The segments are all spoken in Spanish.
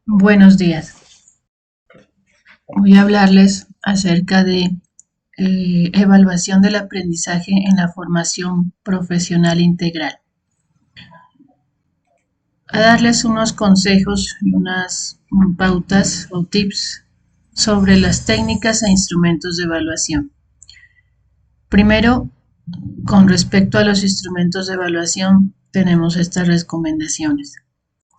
Buenos días. Voy a hablarles acerca de evaluación del aprendizaje en la formación profesional integral. A darles unos consejos y unas pautas o tips sobre las técnicas e instrumentos de evaluación. Primero, con respecto a los instrumentos de evaluación, tenemos estas recomendaciones.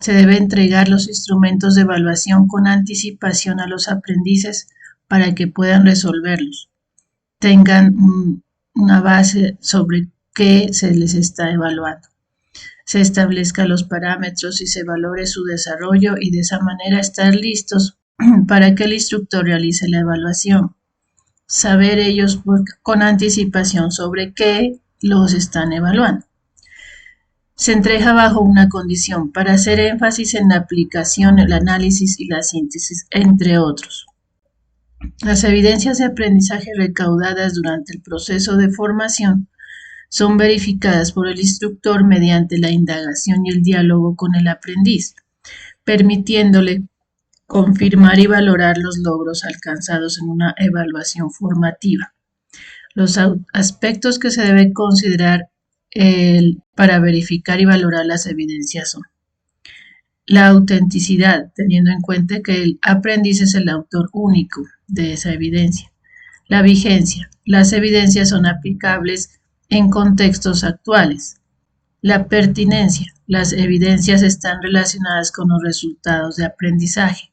Se debe entregar los instrumentos de evaluación con anticipación a los aprendices para que puedan resolverlos, tengan una base sobre qué se les está evaluando, se establezcan los parámetros y se valore su desarrollo y de esa manera estar listos para que el instructor realice la evaluación. Saber ellos con anticipación sobre qué los están evaluando. Se entrega bajo una condición para hacer énfasis en la aplicación, el análisis y la síntesis, entre otros. Las evidencias de aprendizaje recaudadas durante el proceso de formación son verificadas por el instructor mediante la indagación y el diálogo con el aprendiz, permitiéndole confirmar y valorar los logros alcanzados en una evaluación formativa. Los aspectos que se deben considerar para verificar y valorar las evidencias son la autenticidad, teniendo en cuenta que el aprendiz es el autor único de esa evidencia. La vigencia, las evidencias son aplicables en contextos actuales. La pertinencia, las evidencias están relacionadas con los resultados de aprendizaje.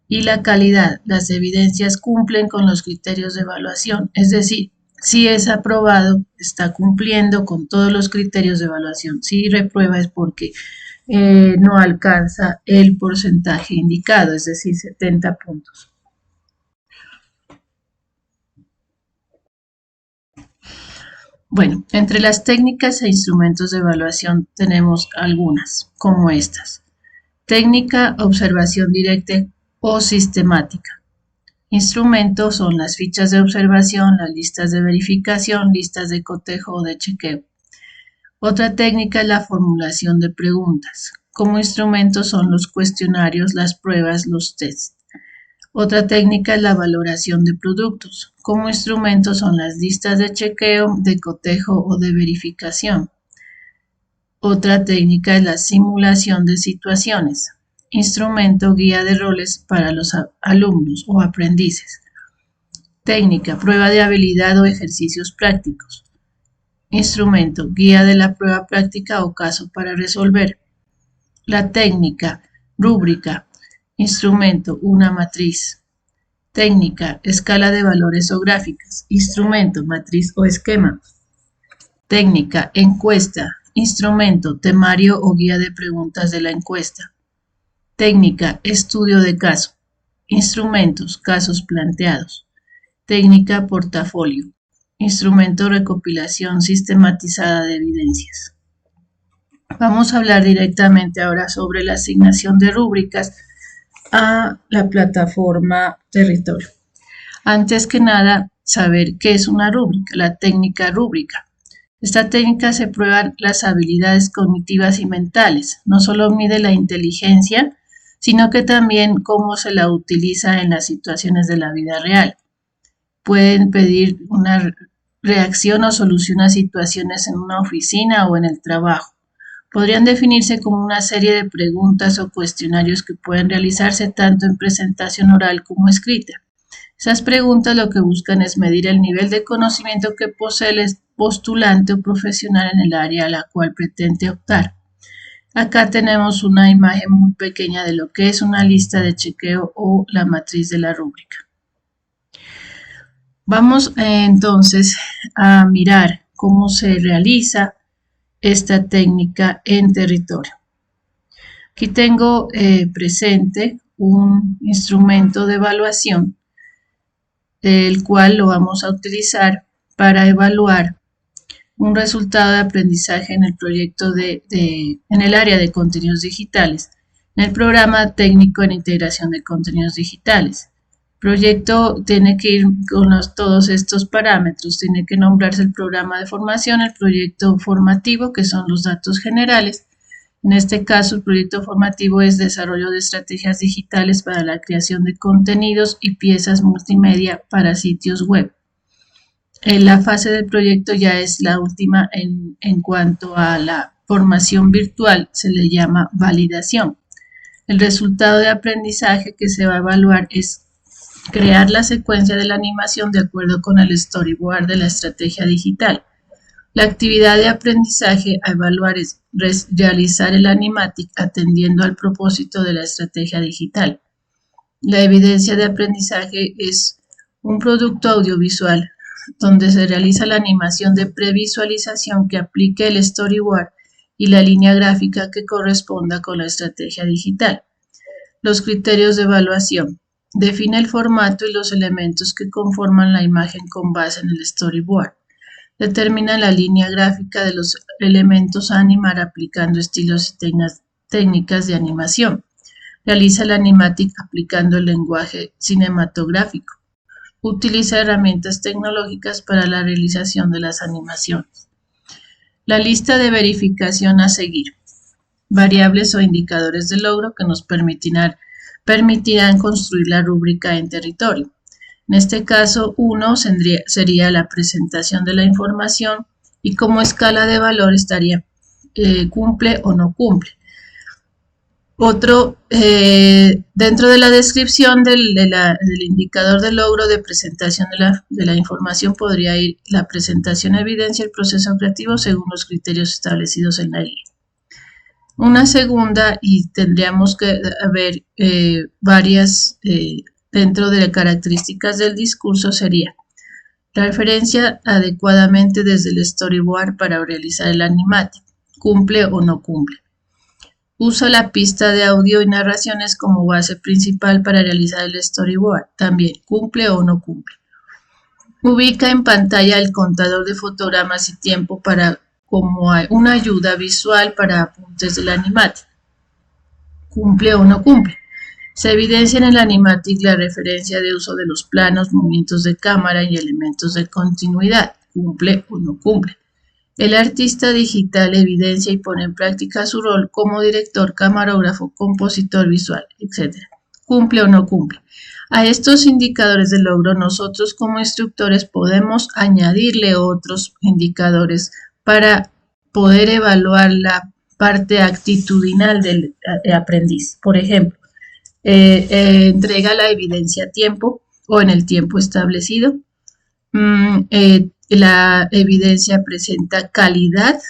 Y la calidad, las evidencias cumplen con los criterios de evaluación, es decir, si es aprobado, está cumpliendo con todos los criterios de evaluación. Si reprueba es porque no alcanza el porcentaje indicado, es decir, 70 puntos. Bueno, entre las técnicas e instrumentos de evaluación tenemos algunas, como estas. Técnica, observación directa o sistemática. Instrumentos son las fichas de observación, las listas de verificación, listas de cotejo o de chequeo. Otra técnica es la formulación de preguntas. Como instrumentos son los cuestionarios, las pruebas, los tests. Otra técnica es la valoración de productos. Como instrumentos son las listas de chequeo, de cotejo o de verificación. Otra técnica es la simulación de situaciones. Instrumento, guía de roles para los alumnos o aprendices. Técnica, prueba de habilidad o ejercicios prácticos. Instrumento, guía de la prueba práctica o caso para resolver. La técnica, rúbrica. Instrumento, una matriz. Técnica, escala de valores o gráficas. Instrumento, matriz o esquema. Técnica, encuesta. Instrumento, temario o guía de preguntas de la encuesta. Técnica, estudio de caso. Instrumentos, casos planteados. Técnica, portafolio. Instrumento, recopilación sistematizada de evidencias. Vamos a hablar directamente ahora sobre la asignación de rúbricas a la plataforma Territorio. Antes que nada, saber qué es una rúbrica, la técnica rúbrica. Esta técnica se prueban las habilidades cognitivas y mentales. No solo mide la inteligencia, sino que también cómo se la utiliza en las situaciones de la vida real. Pueden pedir una reacción o solución a situaciones en una oficina o en el trabajo. Podrían definirse como una serie de preguntas o cuestionarios que pueden realizarse tanto en presentación oral como escrita. Esas preguntas lo que buscan es medir el nivel de conocimiento que posee el postulante o profesional en el área a la cual pretende optar. Acá tenemos una imagen muy pequeña de lo que es una lista de chequeo o la matriz de la rúbrica. Vamos entonces a mirar cómo se realiza esta técnica en territorio. Aquí tengo presente un instrumento de evaluación, el cual lo vamos a utilizar para evaluar un resultado de aprendizaje en el proyecto en el área de contenidos digitales, en el programa técnico en integración de contenidos digitales. El proyecto tiene que ir con todos estos parámetros, tiene que nombrarse el programa de formación, el proyecto formativo, que son los datos generales, En este caso, el proyecto formativo es desarrollo de estrategias digitales para la creación de contenidos y piezas multimedia para sitios web. La fase del proyecto ya es la última en cuanto a la formación virtual, se le llama validación. El resultado de aprendizaje que se va a evaluar es crear la secuencia de la animación de acuerdo con el storyboard de la estrategia digital. La actividad de aprendizaje a evaluar es realizar el animatic atendiendo al propósito de la estrategia digital. La evidencia de aprendizaje es un producto audiovisual donde se realiza la animación de previsualización que aplique el storyboard y la línea gráfica que corresponda con la estrategia digital. Los criterios de evaluación. Define el formato y los elementos que conforman la imagen con base en el storyboard. Determina la línea gráfica de los elementos a animar aplicando estilos y técnicas de animación. Realiza el animatic aplicando el lenguaje cinematográfico. Utiliza herramientas tecnológicas para la realización de las animaciones. La lista de verificación a seguir. Variables o indicadores de logro que nos permitirán construir la rúbrica en territorio. En este caso, uno sería la presentación de la información y como escala de valor estaría cumple o no cumple. Otro, dentro de la descripción del indicador de logro de presentación de la información podría ir la presentación evidencia el proceso creativo según los criterios establecidos en la guía. Una segunda, y tendríamos que ver varias dentro de las características del discurso, sería la referencia adecuadamente desde el storyboard para realizar el animatic, cumple o no cumple. Usa la pista de audio y narraciones como base principal para realizar el storyboard, también cumple o no cumple. Ubica en pantalla el contador de fotogramas y tiempo como una ayuda visual para apuntes del animatic, cumple o no cumple. Se evidencia en el animatic la referencia de uso de los planos, movimientos de cámara y elementos de continuidad, cumple o no cumple. El artista digital evidencia y pone en práctica su rol como director, camarógrafo, compositor visual, etc. ¿Cumple o no cumple? A estos indicadores de logro nosotros como instructores podemos añadirle otros indicadores para poder evaluar la parte actitudinal del aprendiz. Por ejemplo, entrega la evidencia a tiempo o en el tiempo establecido. La evidencia presenta calidad,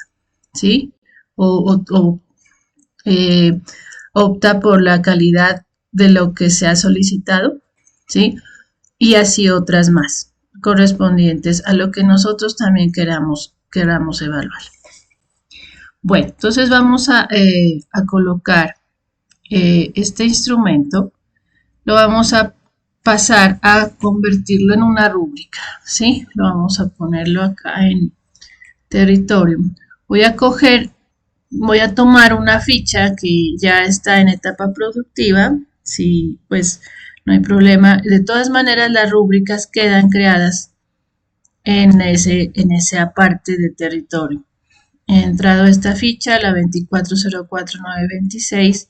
¿sí? Opta por la calidad de lo que se ha solicitado, ¿sí? Y así otras más, correspondientes a lo que nosotros también queramos evaluar. Bueno, entonces vamos a colocar este instrumento, lo vamos a pasar a convertirlo en una rúbrica, ¿sí? Lo vamos a ponerlo acá en territorio. Voy a tomar una ficha que ya está en etapa productiva, sí, pues no hay problema. De todas maneras, las rúbricas quedan creadas en esa parte de territorio. He entrado a esta ficha, la 2404926.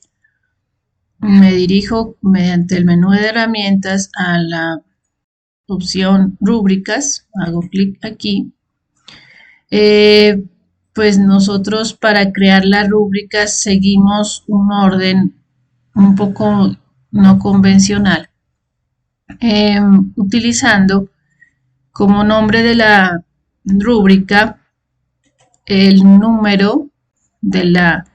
Me dirijo mediante el menú de herramientas a la opción rúbricas, hago clic aquí. Pues nosotros para crear las rúbricas seguimos un orden un poco no convencional, utilizando como nombre de la rúbrica el número de la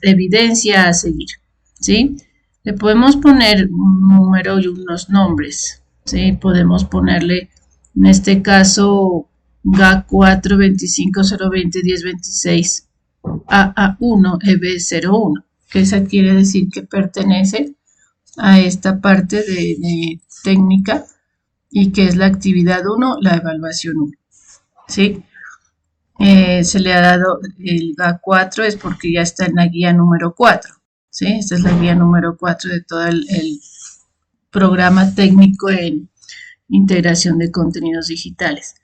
evidencia a seguir, ¿sí? Le podemos poner un número y unos nombres, ¿sí? Podemos ponerle, en este caso, GA4 25020 1026 AA1 EB01, que esa quiere decir que pertenece a esta parte de técnica y que es la actividad 1, la evaluación 1, ¿sí? Se le ha dado el GA4 es porque ya está en la guía número 4, ¿sí? Esta es la guía número 4 de todo el programa técnico en integración de contenidos digitales.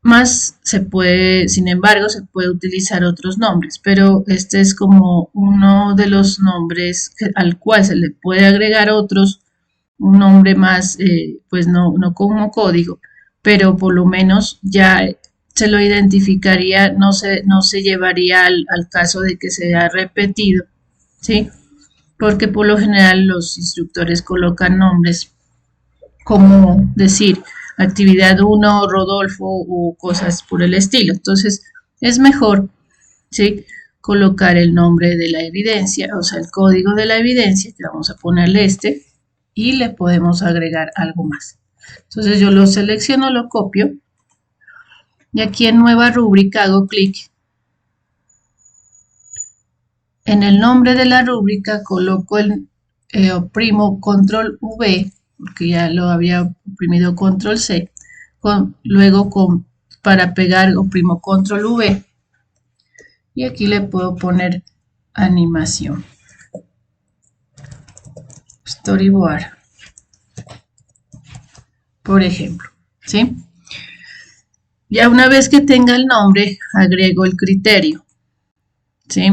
Más se puede, sin embargo, se puede utilizar otros nombres, pero este es como uno de los nombres al cual se le puede agregar otros, un nombre más, pues no como código, pero por lo menos ya se lo identificaría, no se llevaría al caso de que sea repetido, ¿sí? Porque por lo general los instructores colocan nombres como decir actividad 1, Rodolfo o cosas por el estilo. Entonces es mejor, ¿sí?, colocar el nombre de la evidencia, o sea, el código de la evidencia, que vamos a ponerle este, y le podemos agregar algo más. Entonces yo lo selecciono, lo copio, y aquí en nueva rúbrica hago clic. En el nombre de la rúbrica coloco oprimo control V, porque ya lo había oprimido control C, luego para pegar oprimo control V y aquí le puedo poner animación, storyboard, por ejemplo, ¿sí? Ya una vez que tenga el nombre, agrego el criterio, ¿sí?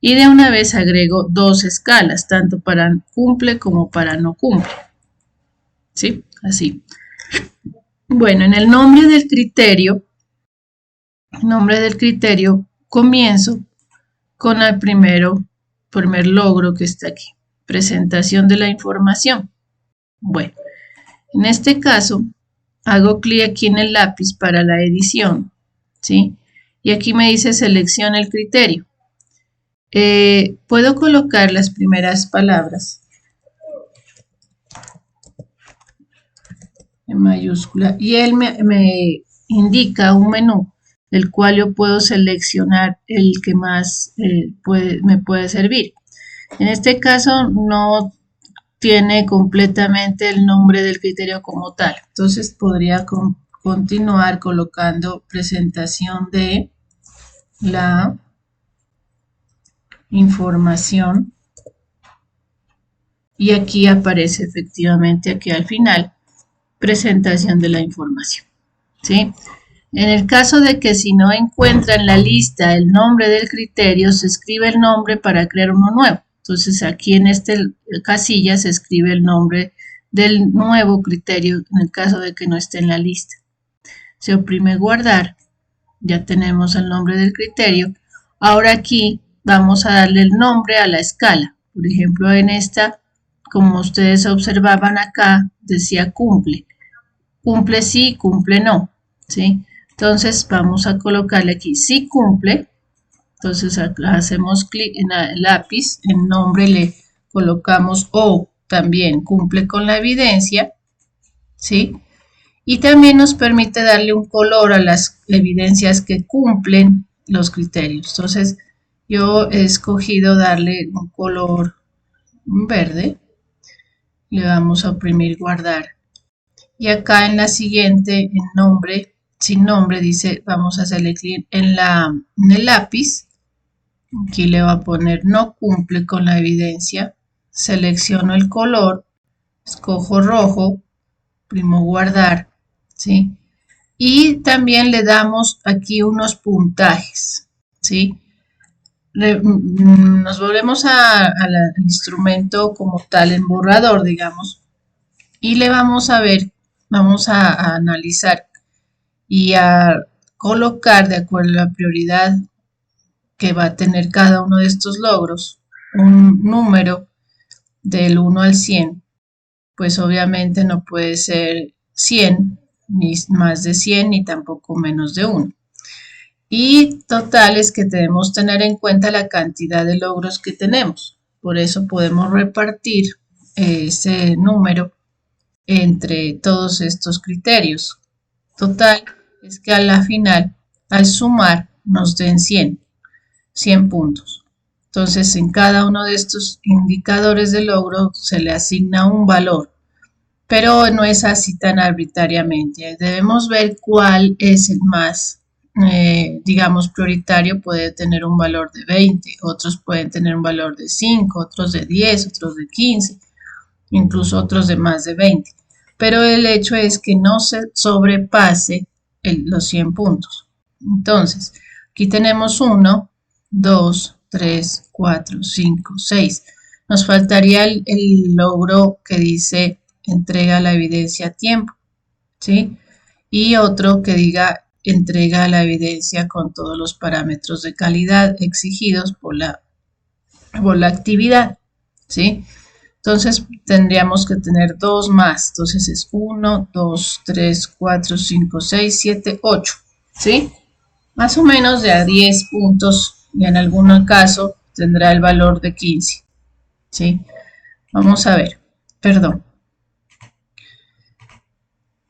Y de una vez agrego dos escalas, tanto para cumple como para no cumple, ¿sí? Así. Bueno, en el nombre del criterio comienzo con el primer logro que está aquí, presentación de la información. Bueno, en este caso hago clic aquí en el lápiz para la edición, ¿sí? Y aquí me dice selecciona el criterio. Puedo colocar las primeras palabras en mayúscula y él me indica un menú el cual yo puedo seleccionar el que más me puede servir. En este caso no tiene completamente el nombre del criterio como tal, entonces podría continuar colocando presentación de la información y aquí aparece efectivamente aquí al final presentación de la información, ¿sí? En el caso de que si no encuentra en la lista el nombre del criterio, se escribe el nombre para crear uno nuevo. Entonces aquí en esta casilla se escribe el nombre del nuevo criterio en el caso de que no esté en la lista. Se oprime guardar, ya tenemos el nombre del criterio. Ahora aquí vamos a darle el nombre a la escala. Por ejemplo, en esta, como ustedes observaban acá, decía cumple. Cumple sí, cumple no, ¿sí? Entonces vamos a colocarle aquí sí cumple. Entonces hacemos clic en el lápiz, en nombre le colocamos o también cumple con la evidencia, ¿sí? Y también nos permite darle un color a las evidencias que cumplen los criterios. Entonces yo he escogido darle un color verde. Le vamos a oprimir guardar. Y acá en la siguiente, en nombre, sin nombre, dice, vamos a hacerle clic en el lápiz. Aquí le va a poner no cumple con la evidencia. Selecciono el color, escojo rojo, primo guardar, ¿sí? Y también le damos aquí unos puntajes, ¿sí? Nos volvemos al instrumento como tal en borrador, digamos, y le vamos a ver, vamos a analizar y a colocar de acuerdo a la prioridad que va a tener cada uno de estos logros un número del 1 al 100, pues obviamente no puede ser 100, ni más de 100, ni tampoco menos de 1. Y total es que debemos tener en cuenta la cantidad de logros que tenemos. Por eso podemos repartir ese número entre todos estos criterios. Total es que a la final, al sumar, nos den 100 puntos. Entonces, en cada uno de estos indicadores de logro se le asigna un valor, pero no es así tan arbitrariamente. Debemos ver cuál es el más, digamos, prioritario. Puede tener un valor de 20, otros pueden tener un valor de 5, otros de 10, otros de 15, incluso otros de más de 20. Pero el hecho es que no se sobrepase los 100 puntos. Entonces, aquí tenemos 1, 2, 3, 4, 5, 6. Nos faltaría el logro que dice entrega la evidencia a tiempo, ¿sí? Y otro que diga entrega la evidencia con todos los parámetros de calidad exigidos por la actividad, ¿sí? Entonces tendríamos que tener 2 más. Entonces es 1, 2, 3, 4, 5, 6, 7, 8, ¿sí? Más o menos de a 10 puntos y en algún caso tendrá el valor de 15, ¿sí? Vamos a ver, perdón.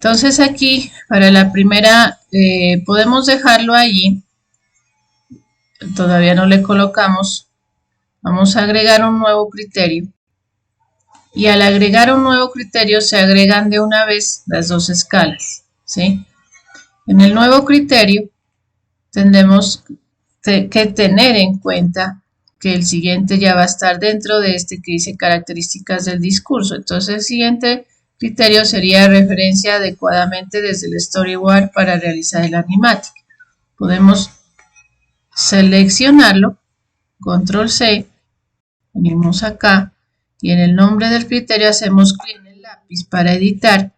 Entonces aquí para la primera podemos dejarlo allí, todavía no le colocamos, vamos a agregar un nuevo criterio y al agregar un nuevo criterio se agregan de una vez las dos escalas, ¿sí? En el nuevo criterio tendremos que tener en cuenta que el siguiente ya va a estar dentro de este que dice características del discurso. Entonces el siguiente criterio sería referencia adecuadamente desde el storyboard para realizar el animatic. Podemos seleccionarlo, control C, venimos acá y en el nombre del criterio hacemos clic en el lápiz para editar.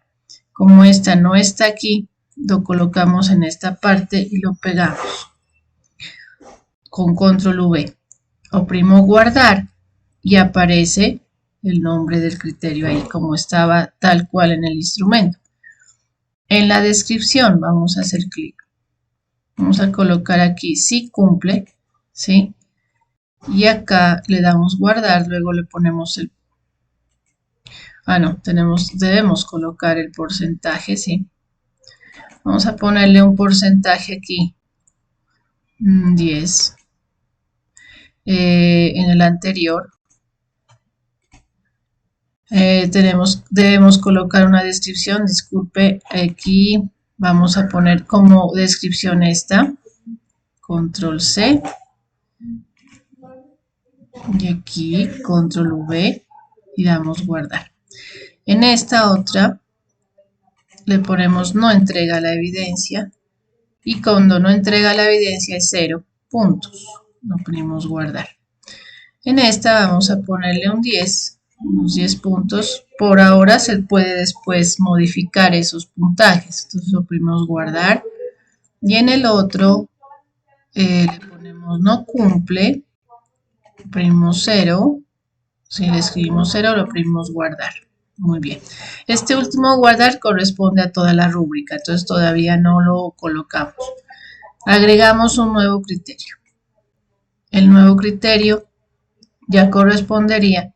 Como esta no está aquí, lo colocamos en esta parte y lo pegamos con control V. Oprimo guardar y aparece el nombre del criterio ahí como estaba tal cual en el instrumento. En la descripción vamos a hacer clic. Vamos a colocar aquí si cumple, ¿sí? Y acá le damos guardar, luego le ponemos el... debemos colocar el porcentaje, ¿sí? Vamos a ponerle un porcentaje aquí, 10. En el anterior debemos colocar una descripción, disculpe, aquí vamos a poner como descripción esta, control C, y aquí control V, y damos guardar. En esta otra le ponemos no entrega la evidencia, y cuando no entrega la evidencia es 0 puntos, lo ponemos guardar. En esta vamos a ponerle un 10, unos 10 puntos. Por ahora se puede después modificar esos puntajes. Entonces oprimimos guardar. Y en el otro le ponemos no cumple. Oprimimos 0. Si le escribimos 0, lo oprimimos guardar. Muy bien. Este último guardar corresponde a toda la rúbrica. Entonces todavía no lo colocamos. Agregamos un nuevo criterio. El nuevo criterio ya correspondería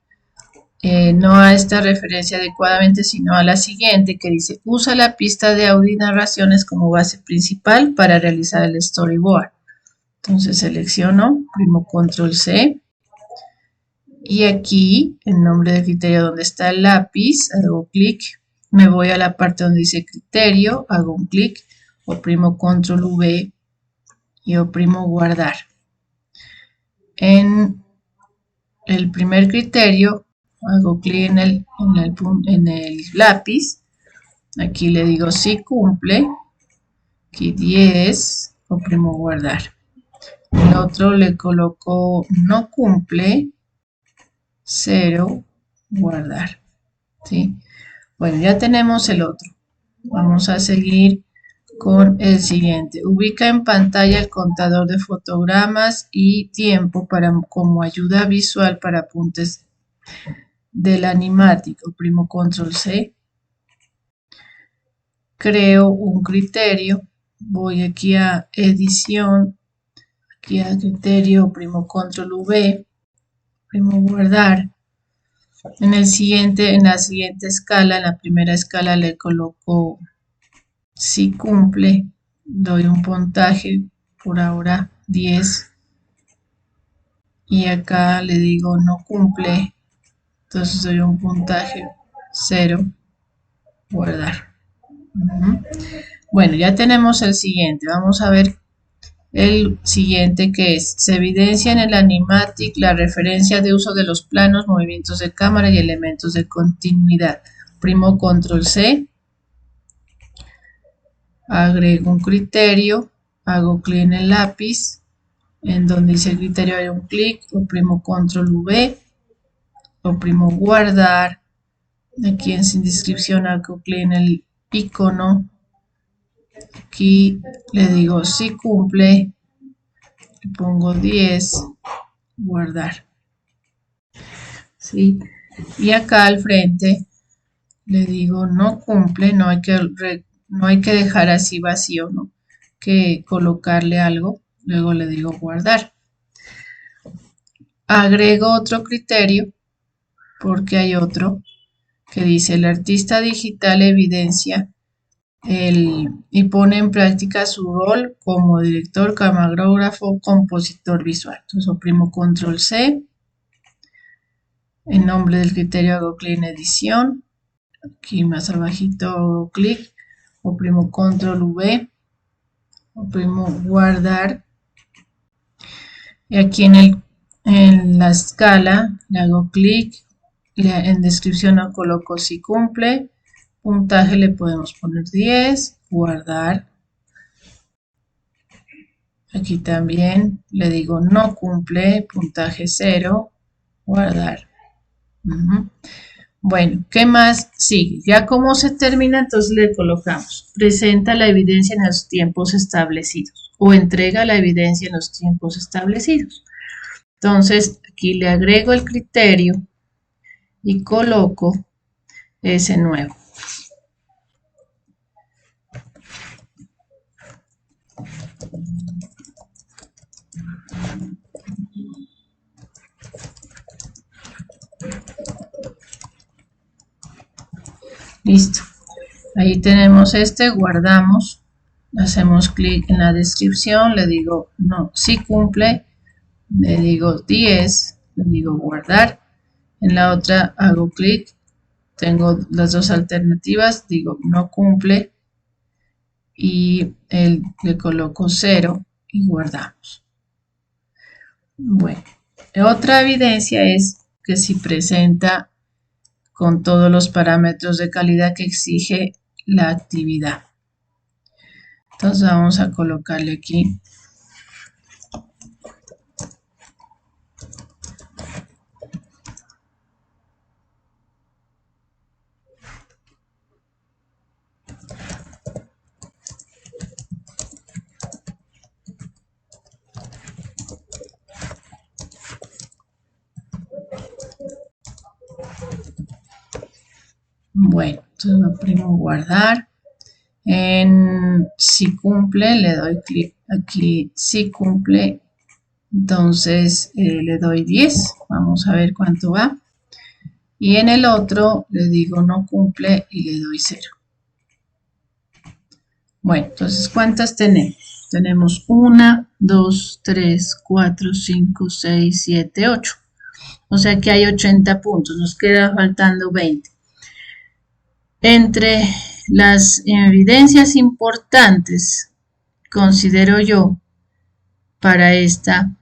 no a esta referencia adecuadamente, sino a la siguiente que dice usa la pista de audio y narraciones como base principal para realizar el storyboard. Entonces selecciono, primo control C y aquí el nombre del criterio donde está el lápiz, hago clic, me voy a la parte donde dice criterio, hago un clic, oprimo control V y oprimo guardar. En el primer criterio hago clic en el lápiz, aquí le digo si cumple, aquí 10, oprimo guardar. El otro le coloco no cumple, 0, guardar, ¿sí? Bueno, ya tenemos el otro. Vamos a seguir con el siguiente. Ubica en pantalla el contador de fotogramas y tiempo como ayuda visual para apuntes del animático. Oprimo control C. Creo un criterio. Voy aquí a edición. Aquí a criterio. Oprimo control V. Oprimo guardar. En la siguiente escala, en la primera escala le coloco si cumple, doy un puntaje, por ahora 10, y acá le digo no cumple, entonces doy un puntaje 0, guardar. Bueno, ya tenemos el siguiente, vamos a ver el siguiente que es, se evidencia en el animatic la referencia de uso de los planos, movimientos de cámara y elementos de continuidad. Primo control C. agrego un criterio, hago clic en el lápiz, en donde dice criterio hay un clic, oprimo control V, oprimo guardar, aquí en sin descripción hago clic en el icono, aquí le digo si cumple, le pongo 10, guardar, ¿sí? Y acá al frente le digo no cumple, no hay que dejar así vacío, ¿no? Que colocarle algo, luego le digo guardar. Agrego otro criterio porque hay otro que dice el artista digital evidencia y pone en práctica su rol como director, camarógrafo, compositor visual. Entonces oprimo control C, en nombre del criterio hago clic en edición, aquí más abajito hago clic, oprimo control V, oprimo guardar y aquí en la escala le hago clic, en descripción lo coloco si cumple, puntaje le podemos poner 10, guardar. Aquí también le digo no cumple, puntaje 0, guardar. Bueno, ¿qué más sigue? Ya como se termina, entonces le colocamos presenta la evidencia en los tiempos establecidos o entrega la evidencia en los tiempos establecidos. Entonces aquí le agrego el criterio y coloco ese nuevo. Listo. Ahí tenemos este, guardamos, hacemos clic en la descripción, le digo no, si cumple, le digo 10, le digo guardar. En la otra hago clic, tengo las dos alternativas, digo no cumple y le coloco 0 y guardamos. Bueno, otra evidencia es que si presenta con todos los parámetros de calidad que exige la actividad. Entonces vamos a colocarle aquí bueno, entonces oprimo guardar. En si cumple le doy clic aquí, si cumple, entonces le doy 10, vamos a ver cuánto va. Y en el otro le digo no cumple y le doy 0. Bueno, entonces ¿cuántas tenemos? Tenemos 1, 2, 3, 4, 5, 6, 7, 8. O sea que hay 80 puntos, nos queda faltando 20. Entre las evidencias importantes, considero yo, para esta,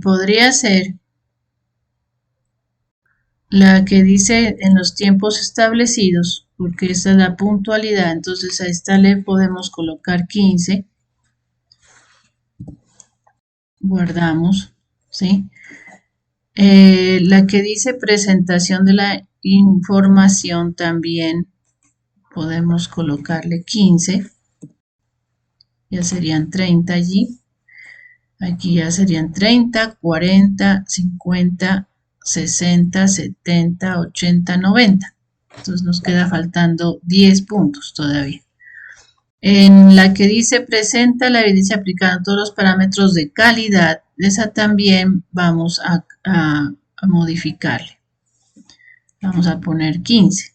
podría ser la que dice en los tiempos establecidos, porque esa es la puntualidad, entonces a esta le podemos colocar 15, guardamos, ¿sí? La que dice presentación de la información también podemos colocarle 15, ya serían 30 allí. Aquí ya serían 30, 40, 50, 60, 70, 80, 90. Entonces nos queda faltando 10 puntos todavía. En la que dice presenta la evidencia aplicada a todos los parámetros de calidad, esa también vamos a modificarle. Vamos a poner 15.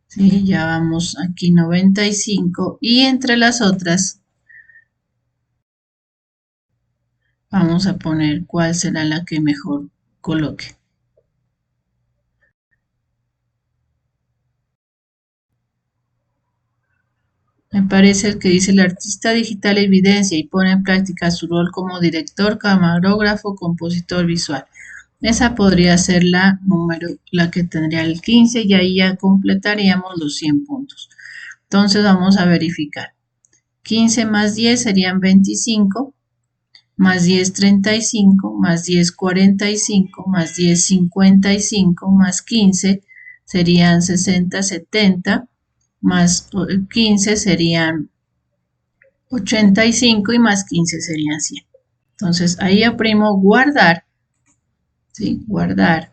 ¿Sí? Ya vamos aquí 95 y entre las otras vamos a poner cuál será la que mejor coloque. Me parece el que dice el artista digital evidencia y pone en práctica su rol como director, camarógrafo, compositor visual. Esa podría ser la que tendría el 15 y ahí ya completaríamos los 100 puntos. Entonces vamos a verificar. 15 más 10 serían 25, más 10 35, más 10 45, más 10 55, más 15 serían 60 70, más 15 serían 85 y más 15 serían 100. Entonces ahí oprimo guardar, ¿sí? Guardar.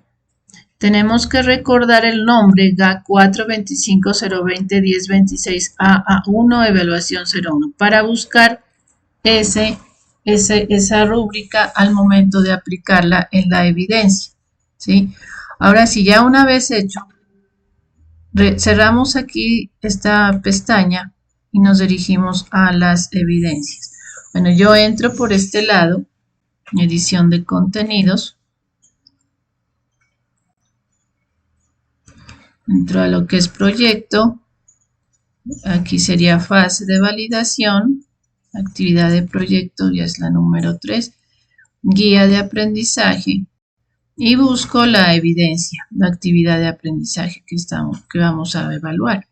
Tenemos que recordar el nombre GA4 25 020 10 26 AA1 evaluación 01 para buscar esa rúbrica al momento de aplicarla en la evidencia, ¿sí? Ahora sí, ya una vez hecho, cerramos aquí esta pestaña y nos dirigimos a las evidencias. Bueno, yo entro por este lado, edición de contenidos. Entro a lo que es proyecto. Aquí sería fase de validación. Actividad de proyecto, ya es la número 3. Guía de aprendizaje. Y busco la evidencia, la actividad de aprendizaje que vamos a evaluar.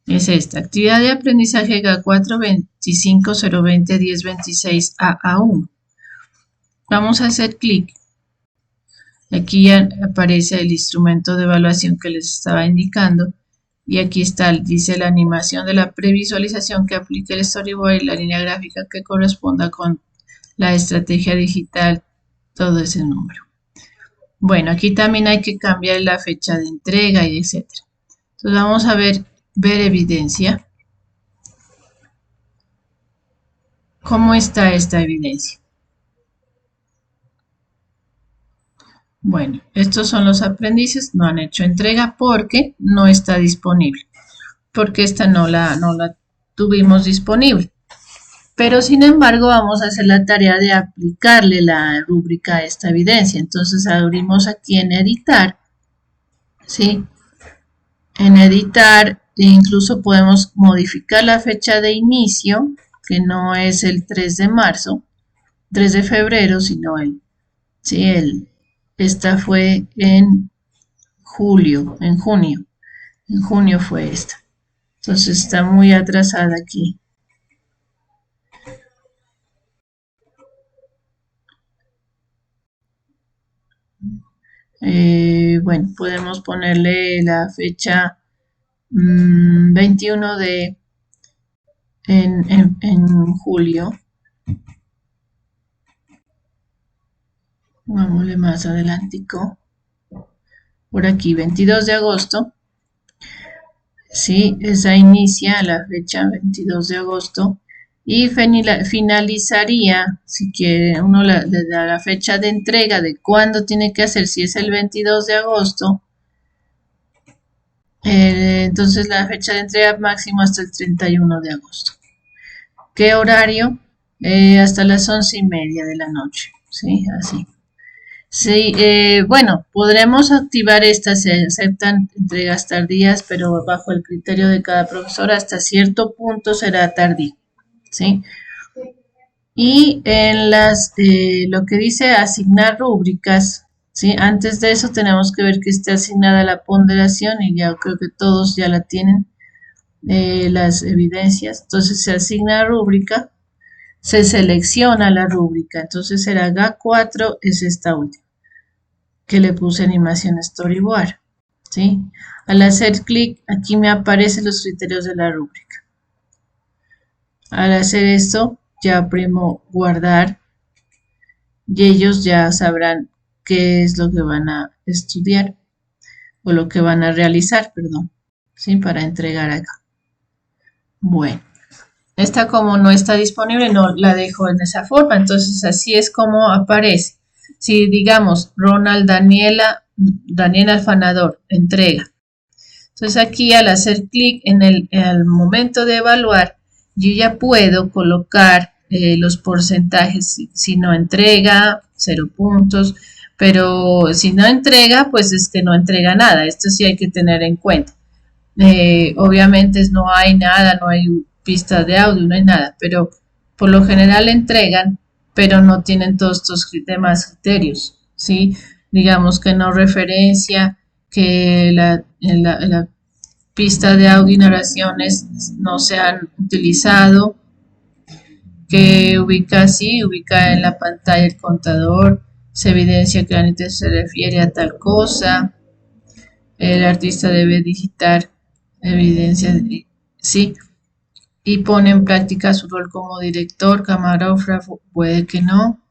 Es esta, actividad de aprendizaje GA4 25 020 10 26 AA1. Vamos a hacer clic. Aquí ya aparece el instrumento de evaluación que les estaba indicando. Y aquí está, dice la animación de la previsualización que aplique el storyboard y la línea gráfica que corresponda con la estrategia digital, todo ese número. Bueno, aquí también hay que cambiar la fecha de entrega y etc. Entonces vamos a ver evidencia. ¿Cómo está esta evidencia? Bueno, estos son los aprendices, no han hecho entrega porque no está disponible, porque esta no la tuvimos disponible. Pero sin embargo vamos a hacer la tarea de aplicarle la rúbrica a esta evidencia. Entonces abrimos aquí en editar, ¿sí? En editar incluso podemos modificar la fecha de inicio, que no es el 3 de marzo, 3 de febrero, sino esta fue en julio, en junio fue esta. Entonces está muy atrasada aquí. Bueno, podemos ponerle la fecha 21 en julio. Vámonos más adelantico. Por aquí, 22 de agosto. Sí, esa inicia la fecha 22 de agosto. Y finalizaría, si quiere, uno le da la fecha de entrega de cuándo tiene que hacer, si es el 22 de agosto. Entonces la fecha de entrega máximo hasta el 31 de agosto. ¿Qué horario? Hasta las 11:30 de la noche. Sí, así. Sí, bueno, podremos activar estas, se aceptan entregas tardías, pero bajo el criterio de cada profesor hasta cierto punto será tardío, ¿sí? Y en lo que dice asignar rúbricas, ¿sí? Antes de eso tenemos que ver que esté asignada la ponderación y ya creo que todos ya la tienen, las evidencias. Entonces se asigna rúbrica, se selecciona la rúbrica, entonces será GA4, es esta última que le puse animación storyboard, ¿sí? Al hacer clic, aquí me aparecen los criterios de la rúbrica. Al hacer esto, ya aprimo guardar y ellos ya sabrán qué es lo que van a estudiar o lo que van a realizar, perdón, ¿sí? Para entregar acá. Bueno, esta como no está disponible, no la dejo en esa forma, entonces así es como aparece. Si digamos Ronald Daniel Alfanador, entrega. Entonces aquí al hacer clic al momento de evaluar, yo ya puedo colocar los porcentajes. Si no entrega, 0 puntos, pero si no entrega, pues es que no entrega nada. Esto sí hay que tener en cuenta. Obviamente no hay nada, no hay pistas de audio, no hay nada, pero por lo general entregan, pero no tienen todos estos demás criterios, ¿sí? digamos que no referencia, que la pista de audio y narraciones no se han utilizado, que ubica en la pantalla el contador, se evidencia que la nota se refiere a tal cosa, el artista debe digitar evidencia, sí, y pone en práctica su rol como director, camarógrafo, puede que no,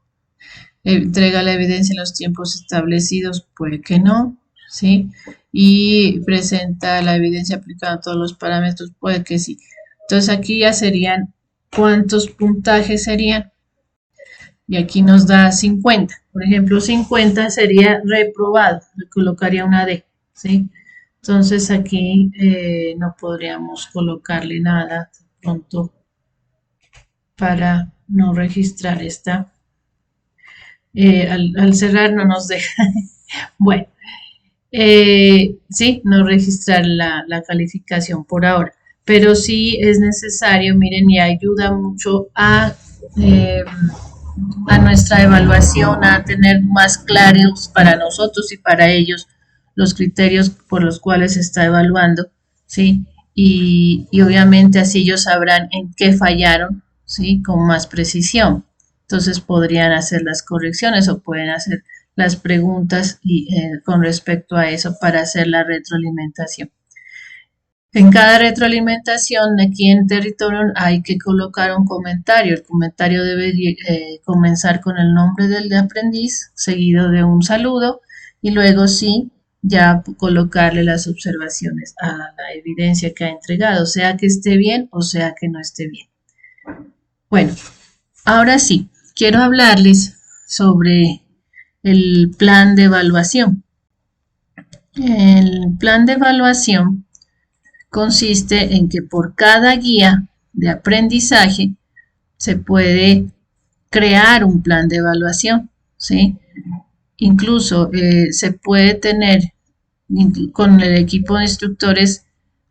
entrega la evidencia en los tiempos establecidos, puede que no, ¿sí? Y presenta la evidencia aplicando todos los parámetros, puede que sí. Entonces aquí ya serían, ¿cuántos puntajes serían? Y aquí nos da 50. Por ejemplo, 50 sería reprobado, le colocaría una D, ¿sí? Entonces aquí no podríamos colocarle nada pronto para no registrar esta. Al cerrar no nos deja. Bueno, sí, no registrar la calificación por ahora, pero sí es necesario, miren, y ayuda mucho a nuestra evaluación, a tener más claros para nosotros y para ellos los criterios por los cuales se está evaluando, ¿sí? Y obviamente así ellos sabrán en qué fallaron, ¿sí? Con más precisión. Entonces podrían hacer las correcciones o pueden hacer las preguntas con respecto a eso para hacer la retroalimentación. En cada retroalimentación aquí en Territorium hay que colocar un comentario. El comentario debe comenzar con el nombre del aprendiz, seguido de un saludo, y luego sí, ya colocarle las observaciones a la evidencia que ha entregado, sea que esté bien o sea que no esté bien. Bueno, ahora sí, quiero hablarles sobre el plan de evaluación. El plan de evaluación consiste en que por cada guía de aprendizaje se puede crear un plan de evaluación, ¿sí? Incluso se puede tener con el equipo de instructores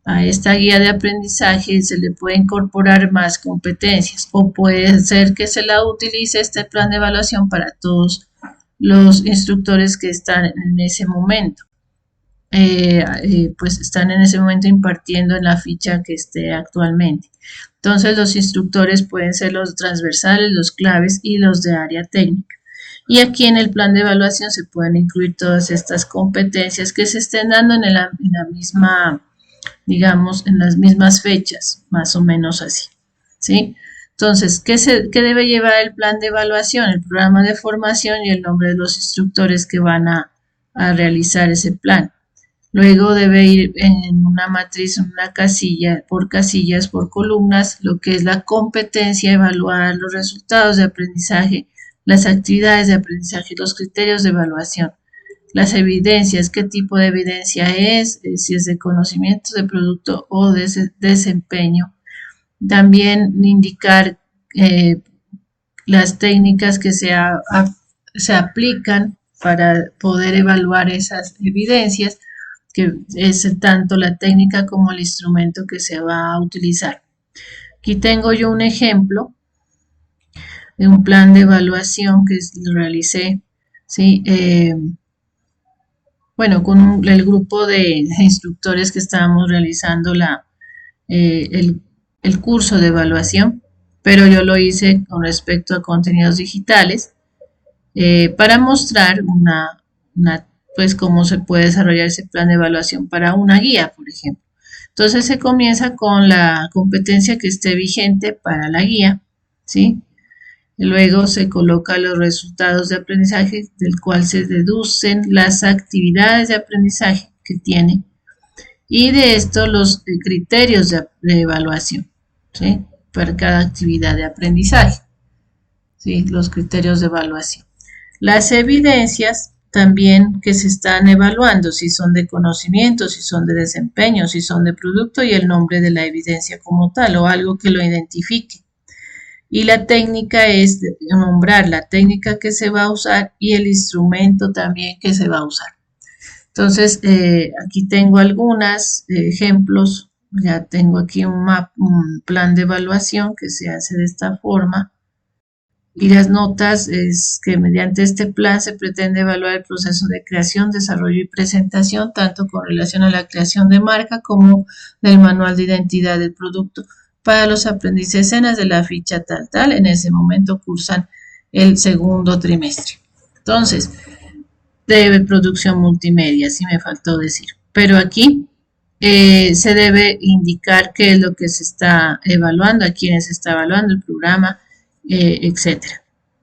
a esta guía de aprendizaje se le puede incorporar más competencias o puede ser que se la utilice este plan de evaluación para todos los instructores que están en ese momento. Pues están en ese momento impartiendo en la ficha que esté actualmente. Entonces los instructores pueden ser los transversales, los claves y los de área técnica. Y aquí en el plan de evaluación se pueden incluir todas estas competencias que se estén dando en la misma, digamos, en las mismas fechas, más o menos así, ¿sí? Entonces, ¿qué debe llevar el plan de evaluación? El programa de formación y el nombre de los instructores que van a realizar ese plan. Luego debe ir en una matriz, en una casilla, por casillas, por columnas, lo que es la competencia, evaluar los resultados de aprendizaje, las actividades de aprendizaje, los criterios de evaluación, las evidencias, qué tipo de evidencia es, si es de conocimiento, de producto o de desempeño. También indicar las técnicas que se aplican para poder evaluar esas evidencias, que es tanto la técnica como el instrumento que se va a utilizar. Aquí tengo yo un ejemplo de un plan de evaluación que realicé, ¿sí? Bueno, con el grupo de instructores que estábamos realizando el curso de evaluación, pero yo lo hice con respecto a contenidos digitales para mostrar pues cómo se puede desarrollar ese plan de evaluación para una guía, por ejemplo. Entonces se comienza con la competencia que esté vigente para la guía, ¿sí? Y luego se colocan los resultados de aprendizaje del cual se deducen las actividades de aprendizaje que tiene y de esto los criterios de evaluación, ¿sí? Para cada actividad de aprendizaje, ¿sí? Los criterios de evaluación. Las evidencias también que se están evaluando, si son de conocimiento, si son de desempeño, si son de producto y el nombre de la evidencia como tal o algo que lo identifique. Y la técnica es nombrar la técnica que se va a usar y el instrumento también que se va a usar. Entonces, aquí tengo algunos ejemplos. Ya tengo aquí un plan de evaluación que se hace de esta forma. Y las notas es que mediante este plan se pretende evaluar el proceso de creación, desarrollo y presentación, tanto con relación a la creación de marca como del manual de identidad del producto. Para los aprendices escenas de la ficha tal, en ese momento cursan el segundo trimestre. Entonces, de producción multimedia, si me faltó decir. Pero aquí se debe indicar qué es lo que se está evaluando, a quiénes se está evaluando el programa, etcétera.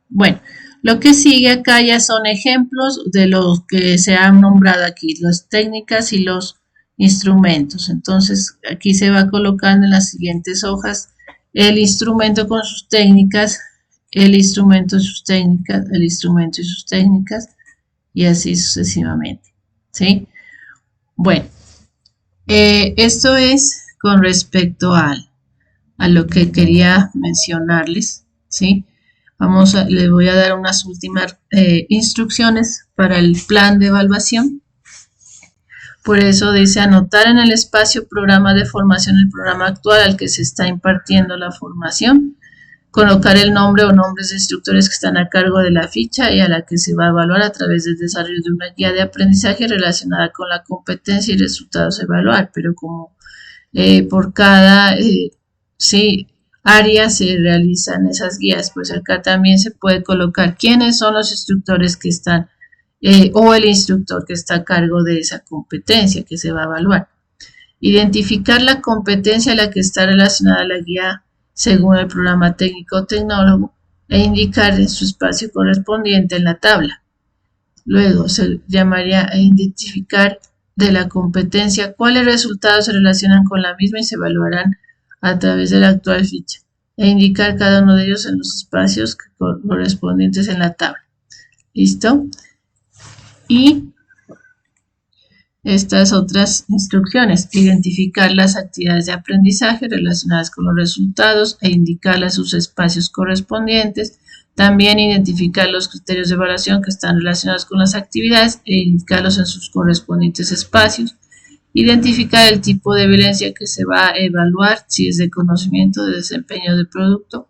Bueno, lo que sigue acá ya son ejemplos de lo que se han nombrado aquí, las técnicas y los instrumentos. Entonces, aquí se va colocando en las siguientes hojas el instrumento con sus técnicas, el instrumento y sus técnicas, el instrumento y sus técnicas, y así sucesivamente. ¿Sí? Bueno, esto es con respecto a lo que quería mencionarles, ¿sí? Les voy a dar unas últimas instrucciones para el plan de evaluación. Por eso dice anotar en el espacio programa de formación el programa actual al que se está impartiendo la formación, colocar el nombre o nombres de instructores que están a cargo de la ficha y a la que se va a evaluar a través del desarrollo de una guía de aprendizaje relacionada con la competencia y resultados a evaluar, pero como por cada sí, área se realizan esas guías, pues acá también se puede colocar quiénes son los instructores que están o el instructor que está a cargo de esa competencia que se va a evaluar. Identificar la competencia a la que está relacionada la guía según el programa técnico o tecnólogo e indicar en su espacio correspondiente en la tabla. Luego se llamaría a identificar de la competencia cuáles resultados se relacionan con la misma y se evaluarán a través de la actual ficha e indicar cada uno de ellos en los espacios correspondientes en la tabla. ¿Listo? Y estas otras instrucciones, identificar las actividades de aprendizaje relacionadas con los resultados e indicarlas sus espacios correspondientes. También identificar los criterios de evaluación que están relacionados con las actividades e indicarlos en sus correspondientes espacios. Identificar el tipo de evidencia que se va a evaluar, si es de conocimiento, de desempeño del producto,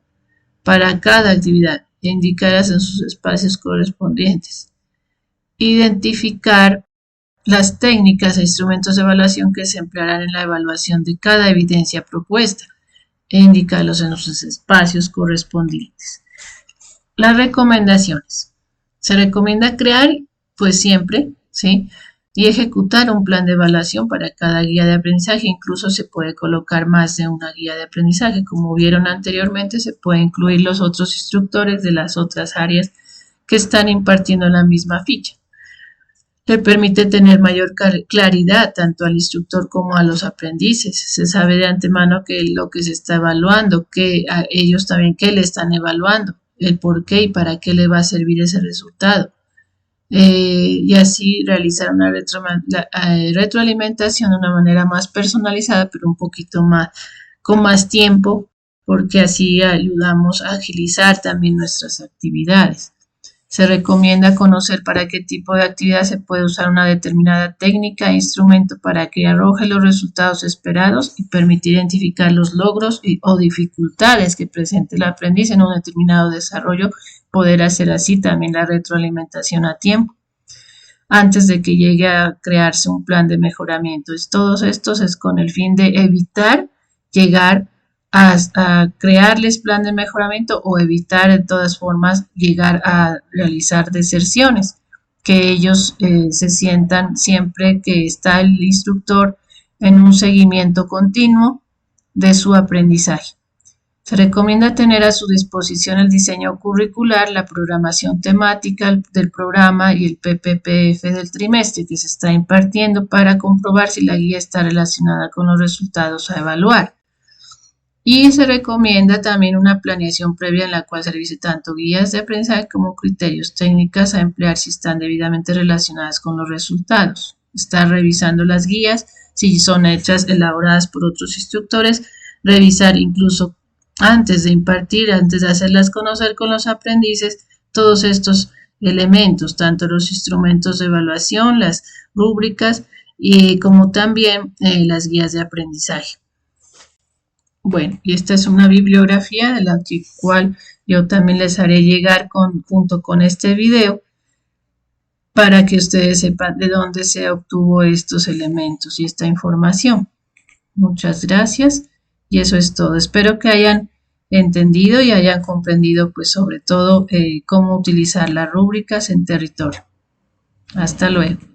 para cada actividad e indicarlas en sus espacios correspondientes. Identificar las técnicas e instrumentos de evaluación que se emplearán en la evaluación de cada evidencia propuesta e indicarlos en sus espacios correspondientes. Las recomendaciones. Se recomienda crear, pues siempre, ¿sí? Y ejecutar un plan de evaluación para cada guía de aprendizaje. Incluso se puede colocar más de una guía de aprendizaje. Como vieron anteriormente, se puede incluir los otros instructores de las otras áreas que están impartiendo la misma ficha. Le permite tener mayor claridad tanto al instructor como a los aprendices. Se sabe de antemano que lo que se está evaluando, que a ellos también qué le están evaluando, el por qué y para qué le va a servir ese resultado. Y así realizar una retroalimentación de una manera más personalizada, pero un poquito más, con más tiempo, porque así ayudamos a agilizar también nuestras actividades. Se recomienda conocer para qué tipo de actividad se puede usar una determinada técnica e instrumento para que arroje los resultados esperados y permitir identificar los logros o dificultades que presente el aprendiz en un determinado desarrollo, poder hacer así también la retroalimentación a tiempo, antes de que llegue a crearse un plan de mejoramiento. Todos estos es con el fin de evitar llegar a crearles plan de mejoramiento o evitar de todas formas llegar a realizar deserciones, que ellos se sientan siempre que está el instructor en un seguimiento continuo de su aprendizaje. Se recomienda tener a su disposición el diseño curricular, la programación temática del programa y el PPPF del trimestre que se está impartiendo para comprobar si la guía está relacionada con los resultados a evaluar. Y se recomienda también una planeación previa en la cual se revise tanto guías de aprendizaje como criterios técnicas a emplear si están debidamente relacionadas con los resultados. Estar revisando las guías, si son hechas, elaboradas por otros instructores, revisar incluso antes de impartir, antes de hacerlas conocer con los aprendices, todos estos elementos, tanto los instrumentos de evaluación, las rúbricas y como también las guías de aprendizaje. Bueno, y esta es una bibliografía de la cual Yo también les haré llegar junto con este video para que ustedes sepan de dónde se obtuvo estos elementos y esta información. Muchas gracias y eso es todo. Espero que hayan entendido y hayan comprendido pues sobre todo cómo utilizar las rúbricas en territorio. Hasta luego.